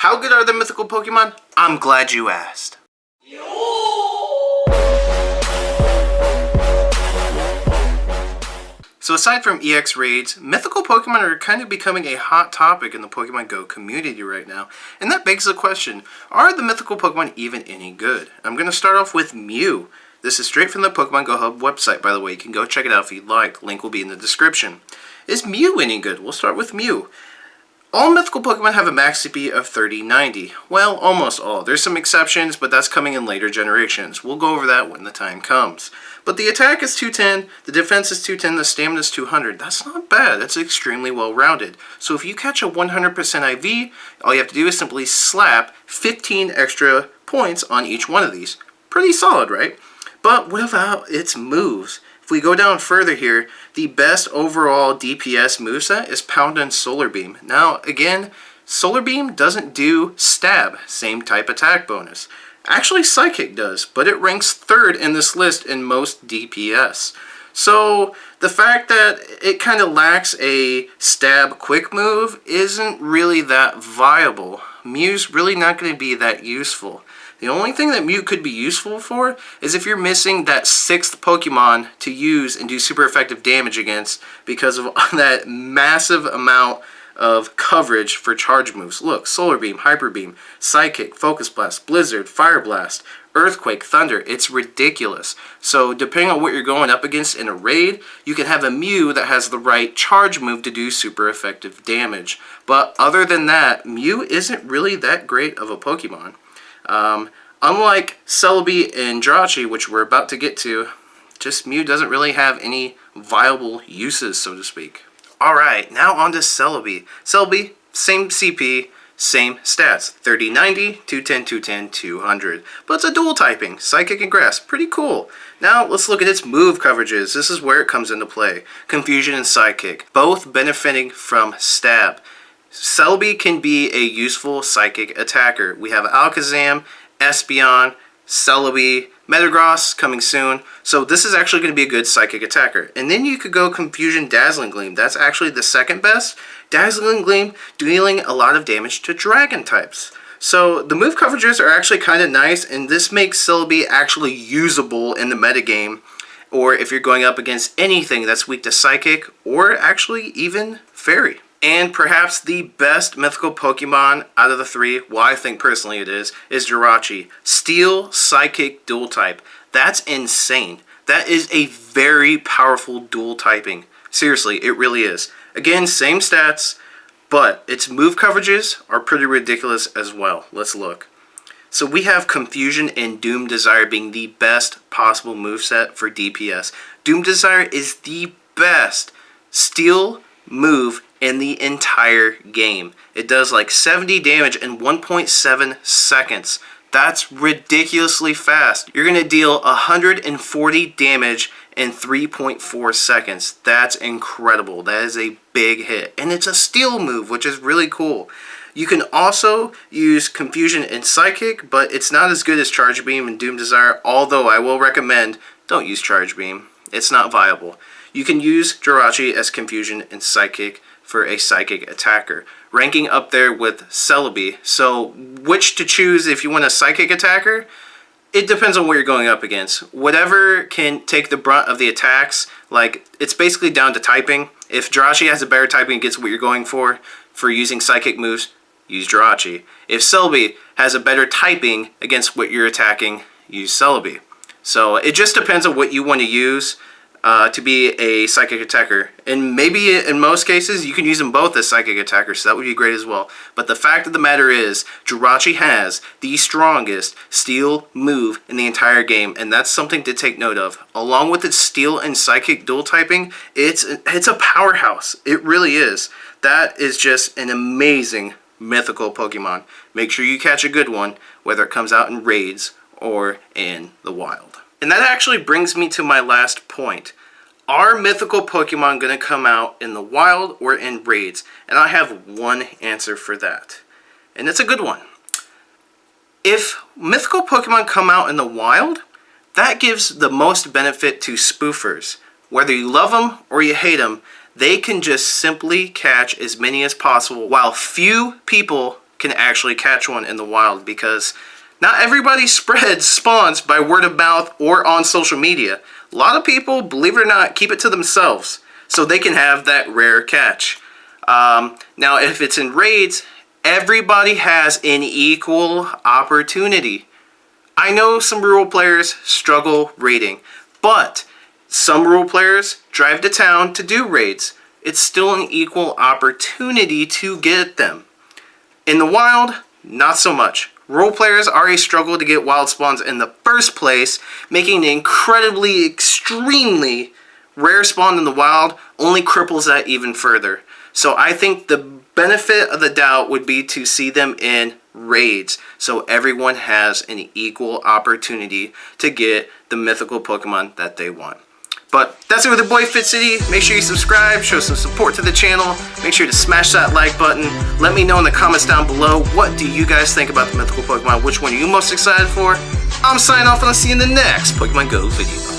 How good are the mythical Pokemon? I'm glad you asked. So aside from EX raids, mythical Pokemon are kind of becoming a hot topic in the Pokemon GO community right now. And that begs the question, are the mythical Pokemon even any good? I'm going to start off with Mew. This is straight from the Pokemon GO Hub website, by the way. You can go check it out if you'd like. Link will be in the description. Is Mew any good? We'll start with Mew. All mythical Pokemon have a max CP of 3090. Well, almost all. There's some exceptions, but that's coming in later generations. We'll go over that when the time comes. But the attack is 210, the defense is 210, the stamina is 200. That's not bad. That's extremely well rounded. So if you catch a 100% IV, all you have to do is simply slap 15 extra points on each one of these. Pretty solid, right? But what about its moves? If we go down further here, the best overall DPS moveset is Pound and Solar Beam. Now, again, Solar Beam doesn't do stab, same type attack bonus. Actually, Psychic does, but it ranks 3rd in this list in most DPS. So, the fact that it kind of lacks a stab quick move isn't really that viable. Mew's really not going to be that useful. The only thing that Mew could be useful for is if you're missing that 6th Pokemon to use and do super effective damage against because of that massive amount of coverage for charge moves. Look, Solar Beam, Hyper Beam, Psychic, Focus Blast, Blizzard, Fire Blast, Earthquake, Thunder. It's ridiculous. So depending on what you're going up against in a raid, you can have a Mew that has the right charge move to do super effective damage. But other than that, Mew isn't really that great of a Pokemon. Unlike Celebi and Jirachi, which we're about to get to, just Mew doesn't really have any viable uses, so to speak. Alright, now on to Celebi. Celebi, same CP, same stats. 3090, 210, 210, 200. But it's a dual typing, Psychic and Grass. Pretty cool. Now let's look at its move coverages. This is where it comes into play. Confusion and Psychic, both benefiting from stab. Celebi can be a useful psychic attacker. We have Alakazam, Espeon, Celebi, Metagross coming soon. So this is actually going to be a good psychic attacker. And then you could go Confusion Dazzling Gleam. That's actually the second best. Dazzling Gleam dealing a lot of damage to dragon types. So the move coverages are actually kind of nice, and this makes Celebi actually usable in the metagame, or if you're going up against anything that's weak to psychic, or actually even fairy. And perhaps the best mythical Pokemon out of the three, well, I think personally it is Jirachi. Steel, Psychic, Dual Type. That's insane. That is a very powerful dual typing. Seriously, it really is. Again, same stats, but its move coverages are pretty ridiculous as well. Let's look. So we have Confusion and Doom Desire being the best possible moveset for DPS. Doom Desire is the best steel move in the entire game. It does like 70 damage in 1.7 seconds. That's ridiculously fast. You're going to deal 140 damage in 3.4 seconds. That's incredible. That is a big hit. And it's a steel move, which is really cool. You can also use Confusion and Psychic, but it's not as good as Charge Beam and Doom Desire, although I will recommend don't use Charge Beam. It's not viable. You can use Jirachi as Confusion and Psychic for a psychic attacker, ranking up there with Celebi. So which to choose if you want a psychic attacker? It depends on what you're going up against. Whatever can take the brunt of the attacks, like it's basically down to typing. If Jirachi has a better typing and gets what you're going for using psychic moves, use Jirachi. If Celebi has a better typing against what you're attacking, use Celebi. So it just depends on what you want to use to be a psychic attacker. And maybe in most cases you can use them both as psychic attackers, so that would be great as well. But the fact of the matter is, Jirachi has the strongest steel move in the entire game, and that's something to take note of. Along with its steel and psychic dual typing, it's a powerhouse. It really is. That is just an amazing mythical Pokemon. Make sure you catch a good one, whether it comes out in raids or in the wild. And that actually brings me to my last point. Are mythical Pokemon going to come out in the wild or in raids? And I have one answer for that. And it's a good one. If mythical Pokemon come out in the wild, that gives the most benefit to spoofers. Whether you love them or you hate them, they can just simply catch as many as possible while few people can actually catch one in the wild, because not everybody spreads spawns by word of mouth or on social media. A lot of people, believe it or not, keep it to themselves so they can have that rare catch. Now, if it's in raids, everybody has an equal opportunity. I know some rural players struggle raiding, but some rural players drive to town to do raids. It's still an equal opportunity to get them. In the wild, not so much. Rural players are a struggle to get wild spawns in the first place, making an incredibly, extremely rare spawn in the wild only cripples that even further. So I think the benefit of the doubt would be to see them in raids, so everyone has an equal opportunity to get the mythical Pokemon that they want. But that's it with the boy Fitz City. Make sure you subscribe, show some support to the channel. Make sure to smash that like button. Let me know in the comments down below, what do you guys think about the mythical Pokemon? Which one are you most excited for? I'm signing off, and I'll see you in the next Pokemon Go video.